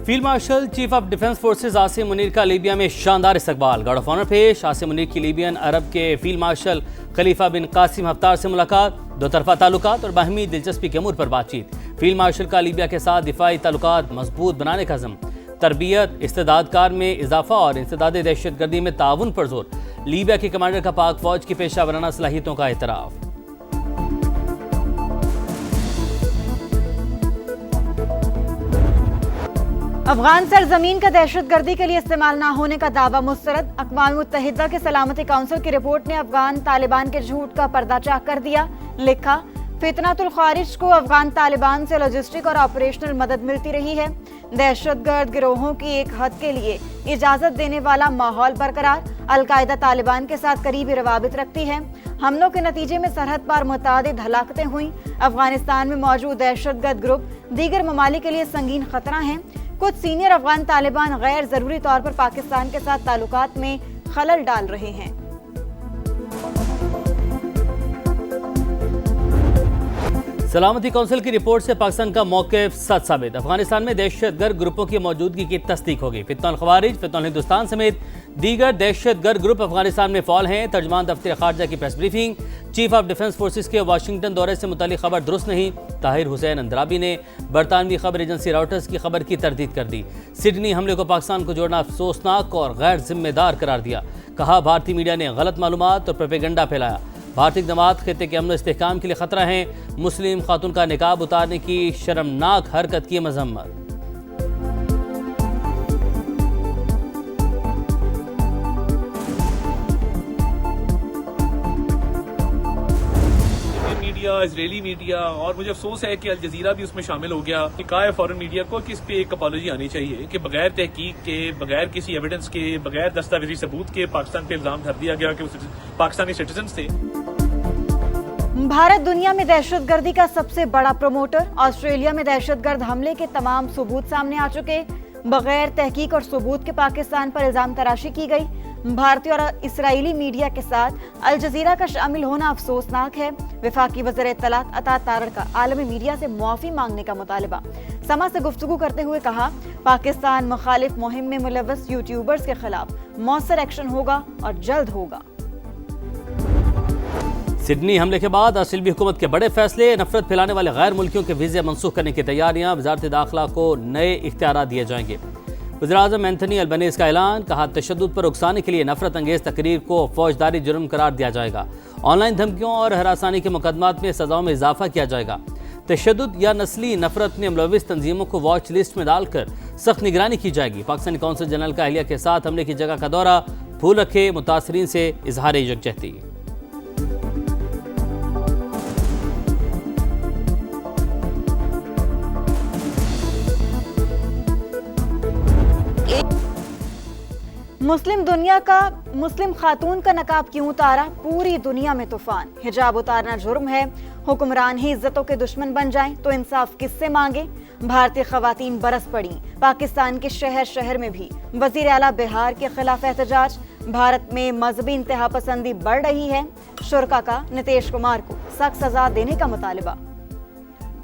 Field marshal chief of defence forces Asim Munir का Libya में शानदार इस्तकबाल। गार्ड ऑफ ऑनर पेश। आसिम मुनीर की लीबियन अरब के फील्ड मार्शल खलीफा बिन कासिम हफ्तार से मुलाकात, दो तरफा ताल्लुकात और बाहमी दिलचस्पी के अमूर पर बातचीत। फील्ड मार्शल का लीबिया के साथ दिफाई ताल्लुकात मजबूत बनाने का अज़्म, तरबियत, इस्तेदादकार में इजाफा और इंसदाद दहशतगर्दी में ताउन पर जोर। लीबिया के कमांडर का पाक फौज की पेशा वराना सलाहियतों का एतराफ़। अफगान सरजमीन का दहशतगर्दी के लिए इस्तेमाल न होने का दावा मुस्तरद। अक़वाम मुत्तहिदा के सलामती काउंसिल की रिपोर्ट ने अफगान तालिबान के झूठ का पर्दाचाह कर दिया। लिखा, फितनातुल खारिज को अफगान तालिबान से लॉजिस्टिक और ऑपरेशनल मदद मिलती रही है। दहशतगर्द गिरोहों की एक हद के लिए इजाजत देने वाला माहौल बरकरार। अलकायदा तालिबान के साथ करीबी रवाबित रखती है। हमलों के नतीजे में सरहद पार मुतादिद हलाकतें हुई। अफगानिस्तान में मौजूद दहशतगर्द ग्रुप दीगर ममालिक के लिए संगीन खतरा हैं। कुछ सीनियर अफगान तालिबान गैर जरूरी तौर पर पाकिस्तान के साथ ताल्लुकात में खलल डाल रहे हैं। सलामती काउंसिल की रिपोर्ट से पाकिस्तान का मौक़िफ़ सच साबित। अफगानिस्तान में दहशतगर्द ग्रुपों की मौजूदगी की तस्दीक होगी। फितनल खवारिज, फितनल हिंदुस्तान समेत दीगर दहशतगर्द ग्रुप अफगानिस्तान में फौल हैं। तर्जमान दफ्तर खारजा की press briefing. Chief of defence forces के वाशिंगटन दौरे से मुतालिक खबर दुरुस्त नहीं। ताहिर हुसैन अंद्राबी ने बरतानवी खबर एजेंसी राउटर्स की खबर की तरदीद कर दी। सिडनी हमले को पाकिस्तान को जोड़ना अफसोसनाक और गैर जिम्मेदार करार दिया। कहा, भारतीय मीडिया ने गलत मालूमात और प्रोपेगेंडा फैलाया। भारतीय इक़दामात खित्ते के अमन इस्तेहकाम के लिए खतरा हैं। मुस्लिम खातून का निकाब उतारने की शर्मनाक हरकत की मजम्मत। इजरायली मीडिया, और मुझे अफसोस है कि अल जजीरा भी उसमें शामिल हो गया। कहा है फॉरेन मीडिया को कि इस पे एक अपॉलॉजी आनी चाहिए कि बगैर तहकीक के, बगैर किसी एविडेंस के, बगैर दस्तावेजी सबूत के पाकिस्तान पे इल्जाम धर दिया गया कि वो पाकिस्तानी सिटीजन थे। भारत दुनिया में दहशतगर्दी का सबसे बड़ा प्रमोटर। ऑस्ट्रेलिया में दहशतगर्द हमले के तमाम सबूत सामने आ चुके। बगैर तहकीक और सबूत के पाकिस्तान पर इल्जाम तराशी की गई। भारतीय और इसराइली मीडिया के साथ अल जजीरा का शामिल होना अफसोसनाक है। वफाकी वज़ीर इत्तलात अता तारड़ का आलमी मीडिया से मुआफ़ी मांगने का मुतालबा। समा से गुफ्तगू करते हुए कहा, पाकिस्तान मुखालिफ मुहिम में मुलव्वस यूट्यूबर्स के खिलाफ मौसर एक्शन होगा और जल्द होगा। सिडनी हमले के बाद ऑस्ट्रेलियाई हुकूमत के बड़े फैसले। नफरत फैलाने वाले गैर मुल्कियों के वीज़े मनसूख करने की तैयारियां। वज़ारत दाखिला को नए इख्तियार दिए जाएंगे। वज़ीर-ए-आज़म एंथनी अल्बनीज़ का ऐलान। कहा, तशद्दुद पर उकसाने के लिए नफरत अंगेज़ तकरीर को फौजदारी जुर्म करार दिया जाएगा। ऑनलाइन धमकियों और हरासानी के मुकदमात में सजाओं में इजाफा किया जाएगा। तशद्दुद या नस्ली नफरत में मुलव्विस तंजीमों को वॉच लिस्ट में डालकर सख्त निगरानी की जाएगी। पाकिस्तानी कौंसल जनरल का अहलिया के साथ हमले की जगह का दौरा। फूल रखे मुतासरीन से इजहार यकजहती। मुस्लिम दुनिया का मुस्लिम खातून का नकाब क्यों उतारा? पूरी दुनिया में तूफान। हिजाब उतारना जुर्म है। हुक्मरान ही इज्जतों के दुश्मन बन जाएं तो इंसाफ किससे मांगे? भारतीय खवातीन बरस पड़ी। पाकिस्तान के शहर शहर में भी वजीर आला बिहार के खिलाफ एहतजाज। भारत में मजहबी इंतहा पसंदी बढ़ रही है। शुरा का नीतीश कुमार को सख्त सजा देने का मुतालबा।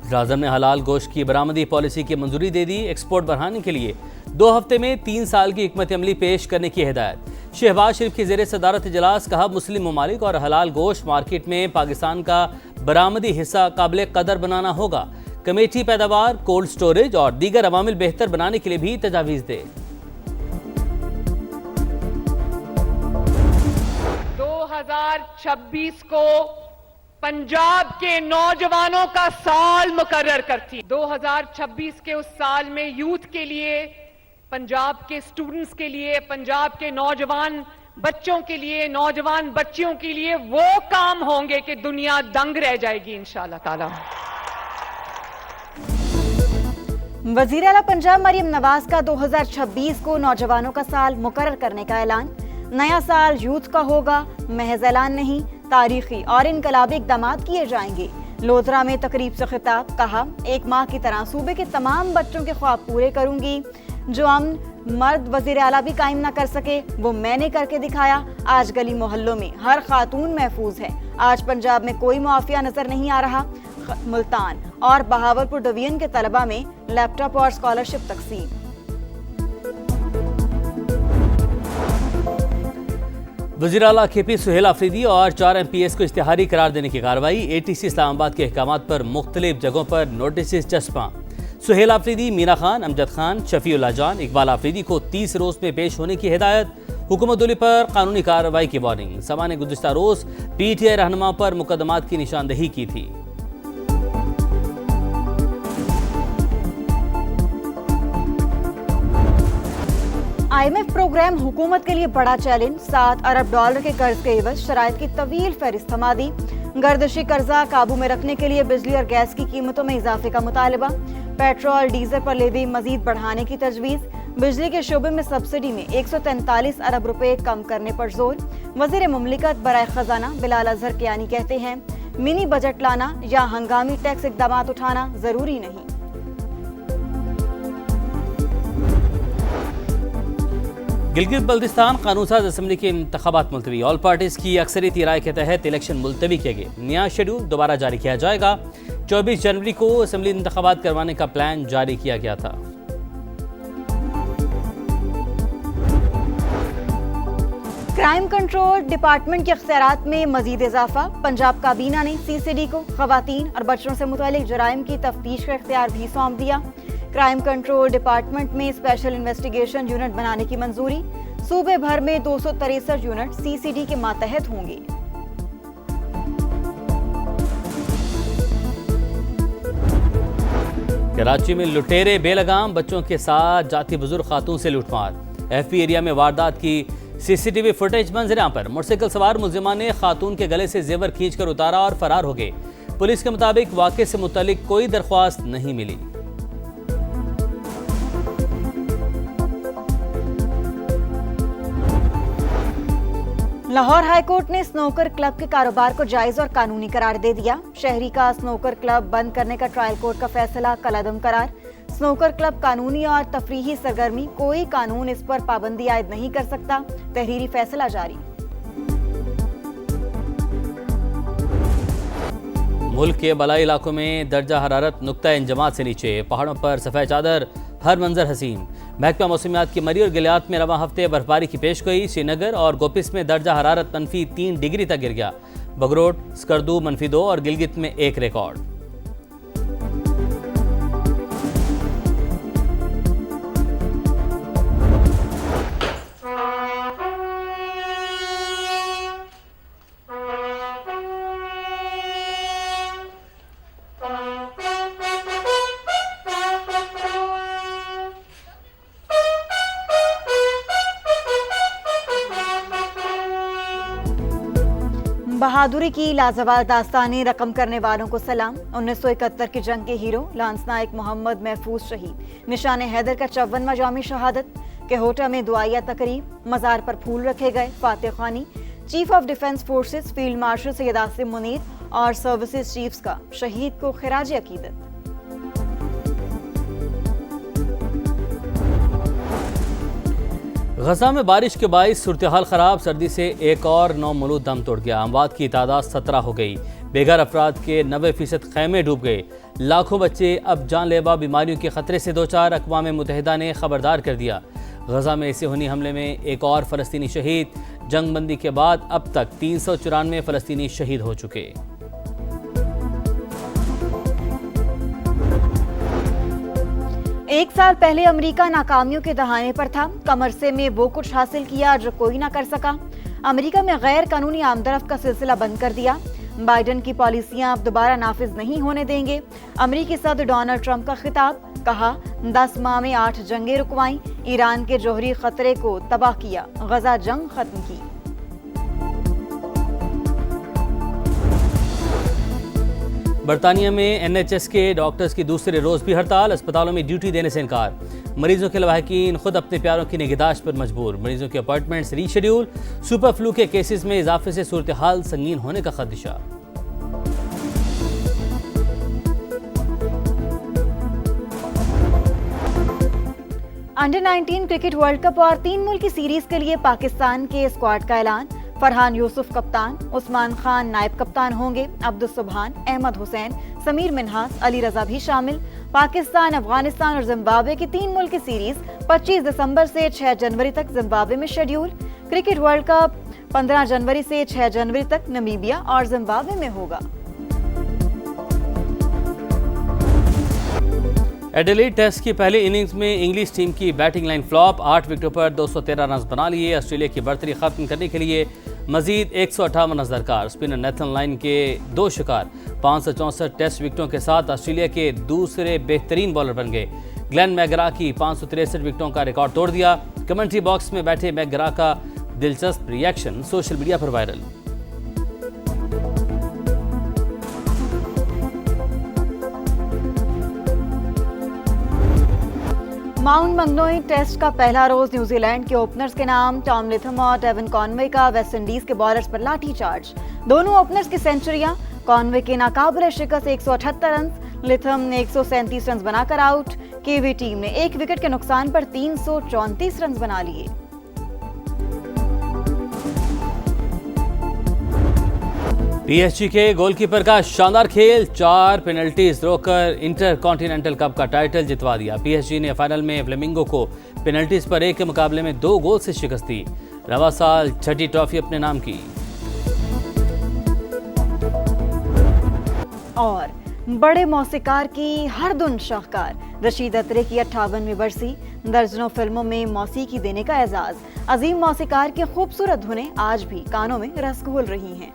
वज़ीर-ए-आज़म ने हलाल गोश्त की बरामदी पॉलिसी की मंजूरी दे दी। एक्सपोर्ट बढ़ाने के लिए 2 हफ्ते में 3 साल की हिकमत अमली पेश करने की हिदायत। शहबाज शरीफ की ज़ेर सदारत इजलास। कहा, मुस्लिम ममालिक और हलाल गोश्त मार्केट में पाकिस्तान का बरामदी हिस्सा काबिल कदर बनाना होगा। कमेटी पैदावार, कोल्ड स्टोरेज और दीगर अवामिल बेहतर बनाने के लिए भी तजावीज़ दे। 2026 को पंजाब के नौजवानों का साल मुकर्रर करती। 2026 के उस साल में यूथ के लिए, पंजाब के स्टूडेंट्स के लिए, पंजाब के नौजवान बच्चों के लिए, नौजवान बच्चियों के लिए वो काम होंगे कि दुनिया दंग रह जाएगी इंशाअल्लाह ताला। वज़ीर आला पंजाब मरियम नवाज का 2026 को नौजवानों का साल मुकर्रर करने का ऐलान। नया साल यूथ का होगा, महज ऐलान नहीं, तारीखी और इनकलाबी इक़दाम किए जाएंगे। लोधरा में तकरीब से खिताब। कहा, एक माँ की तरह सूबे के तमाम बच्चों के ख्वाब पूरे करूंगी। जो अमन मर्द वज़ीर आला भी कायम ना कर सके वो मैंने करके दिखाया। आज गली मोहल्लों में हर खातून महफूज है। आज पंजाब में कोई मुआफिया नजर नहीं आ रहा। मुल्तान और बहावलपुर डिवीजन के तलबा में लैपटॉप और स्कॉलरशिप तकसीम। वज़ीर आला KP सुहेल आफरीदी और 4 MPs को इश्तिहारी करार देने की कार्रवाई। ATC इस्लामाबाद के अहकामात पर मुख्तलिफ जगहों पर नोटिस चस्पा। सुहेल आफरीदी, मीना खान, अमजद खान, शफीउल्लाह जान, इकबाल आफरीदी को 30 रोज में पेश होने की हिदायत। हुकूमत पर कानूनी कार्रवाई की वार्निंग। समा ने गुज़िश्ता रोज PTI रहनुमाओं पर मुकदमात की निशानदही की थी। IMF प्रोग्राम हुकूमत के लिए बड़ा चैलेंज। $7 अरब के कर्ज के एवज शराइत की तवील फहरिस्त थमा दी। गर्दिशी कर्जा काबू में रखने के लिए बिजली और गैस की कीमतों में इजाफे का मुतालबा। पेट्रोल डीजल पर लेवी मजीद बढ़ाने की तजवीज़। बिजली के शोबे में सब्सिडी में 143 अरब रुपए कम करने पर जोर। वज़ीर मुमलिकत बराए खजाना बिलाल अजहर कियानी कहते हैं, मिनी बजट लाना या हंगामी टैक्स इकदाम उठाना जरूरी नहीं। गिलगित बल्तिस्तान कानून साज असम्बली के इंतखाबात मुलतवी। ऑल पार्टीज की अक्सरियती राय के तहत इलेक्शन मुलतवी किए गए। नया शेड्यूल दोबारा जारी किया जाएगा। 24 जनवरी को असम्बली इंतखाबात करवाने का प्लान जारी किया गया था। क्राइम कंट्रोल डिपार्टमेंट के अख्तियारात में मजीद इजाफा। पंजाब काबीना ने CCD को खवातीन और बच्चों से मुतालिक जराइम की तफ्तीश का इख्तियार भी सौंप दिया। क्राइम कंट्रोल डिपार्टमेंट में स्पेशल इन्वेस्टिगेशन यूनिट बनाने की मंजूरी। सूबे भर में 263 यूनिट CCD के मातहत होंगे। कराची में लुटेरे बेलगाम बच्चों के साथ जाती बुजुर्ग खातून से लूटमार। FP एरिया में वारदात की CCTV फुटेज मंजर पर। मोटरसाइकिल सवार मुलजिमा ने खातून के गले से जेवर खींचकर उतारा और फरार हो गए। पुलिस के मुताबिक वाक़े से मुतालिक कोई दरख्वास्त नहीं मिली। लाहौर हाईकोर्ट ने स्नोकर क्लब के कारोबार को जायज और कानूनी करार दे दिया। शहरी का स्नोकर क्लब बंद करने का ट्रायल कोर्ट का फैसला कलअदम करार। स्नोकर क्लब कानूनी और तफरीही सरगर्मी, कोई कानून इस पर पाबंदी आयद नहीं कर सकता। तहरीरी फैसला जारी। मुल्क के बलाई इलाकों में दर्जा हरारत नुक्ता इंजमात से नीचे। पहाड़ों पर सफ़ेद चादर, हर मंजर हसीन। महकमा मौसमियात की मरी और गिलियात में रवा हफ्ते बर्फबारी की पेशगोई। श्रीनगर और गोपिस में दर्जा हरारत -3 डिग्री तक गिर गया। बगरोट, स्कर्दू -2 और गिलगित में 1 रिकॉर्ड। बहादुरी की लाजवाब दास्तानें रकम करने वालों को सलाम। 1971 की जंग के हीरो लांस नायक मोहम्मद महफूज शहीद। निशान हैदर का 54वां जामी शहादत। केहोटा में दुआया तकरीब। मज़ार पर फूल रखे गए। फातिह खानी, chief of defence forces field marshal Syed Asim Munir और सर्विसेज चीफ्स का शहीद को खिराज अकीदत। गजा में बारिश के बाइस सूरत हाल खराब। सर्दी से एक और 9 मौलूद दम तोड़ गया। अमवात की तादाद 17 हो गई। बेघर अफराद के 90% खैमे डूब गए। लाखों बच्चे अब जानलेवा बीमारियों के खतरे से दो चार। अक़वाम मुत्तहिदा ने खबरदार कर दिया। गजा में सेहूनी हमले में एक और फ़लस्तीनी शहीद। जंग बंदी के बाद अब तक 394 फ़लस्तीनी शहीद हो चुके। एक साल पहले अमेरिका नाकामियों के दहाने पर था। कमरसे में वो कुछ हासिल किया जो कोई ना कर सका। अमेरिका में गैर कानूनी आमदरफ्त का सिलसिला बंद कर दिया। बाइडन की पॉलिसियां अब दोबारा नाफिज नहीं होने देंगे। अमेरिकी सदर डोनाल्ड ट्रंप का खिताब। कहा, 10 माह में 8 जंगें रुकवाईं। ईरान के जौहरी खतरे को तबाह किया। गजा जंग खत्म की। बरतानिया में NHS के डॉक्टर्स की दूसरे रोज भी हड़ताल। अस्पतालों में ड्यूटी देने से इनकार। मरीजों के लवाहकीन खुद अपने प्यारों की निगहदाश्त पर मजबूर। मरीजों के अपॉइंटमेंट्स रीशेड्यूल। सुपर फ्लू के केसेस में इजाफे से सूरत हाल संगीन होने का खदशा। अंडर 19 क्रिकेट वर्ल्ड कप और 3 मुल्की सीरीज के लिए पाकिस्तान के स्क्वाड का ऐलान। फरहान यूसुफ कप्तान, उस्मान खान नायब कप्तान होंगे। अब्दुल सुबहान, अहमद हुसैन, समीर मिन्हास, अली रजा भी शामिल। पाकिस्तान, अफगानिस्तान और जिम्बाब्वे की 3 मुल्की सीरीज 25 दिसंबर से 6 जनवरी तक जिम्बाब्वे में शेड्यूल। क्रिकेट वर्ल्ड कप 15 जनवरी से 6 जनवरी तक नमीबिया और जिम्बाब्वे में होगा। एडिलेड टेस्ट की पहली इनिंग्स में इंग्लिश टीम की बैटिंग लाइन फ्लॉप, 8 विकेटों पर 213 रन बना लिए। ऑस्ट्रेलिया की बढ़तरी खत्म करने के लिए मजीद 158 रन दरकार। स्पिनर नेथन लाइन के 2 शिकार 564 टेस्ट विकेटों के साथ ऑस्ट्रेलिया के दूसरे बेहतरीन बॉलर बन गए। ग्लेन मैकग्रा की 563 विकेटों का रिकॉर्ड तोड़ दिया। कमेंट्री बॉक्स में बैठे मैकग्रा का दिलचस्प रिएक्शन सोशल मीडिया पर वायरल। माउंट मैकनोई टेस्ट का पहला रोज न्यूजीलैंड के ओपनर्स के नाम। टॉम लिथम और डेवन कॉनवे का वेस्टइंडीज के बॉलर्स पर लाठीचार्ज। दोनों ओपनर्स की सेंचुरियां। कॉनवे के नाकाबिले शिकस्त 178 रन, लिथम ने 137 रन बनाकर आउट। केवी टीम ने 1 विकेट के नुकसान पर 334 रन बना लिए। पीएसजी के गोलकीपर का शानदार खेल, 4 पेनल्टीज रोककर इंटर कॉन्टिनेंटल कप का टाइटल जितवा दिया। पीएसजी ने फाइनल में फ्लेमिंगो को पेनल्टीज पर 1 के मुकाबले में 2 गोल से शिकस्त दी। रवा साल 6ठी ट्रॉफी अपने नाम की। और बड़े मौसीकार की हर धुन शाहकार। रशीद अत्रे की 58वीं बरसी, दर्जनों फिल्मों में मौसीकी देने का एजाज। अजीम मौसीकार की खूबसूरत धुनें आज भी कानों में रस घोल रही हैं।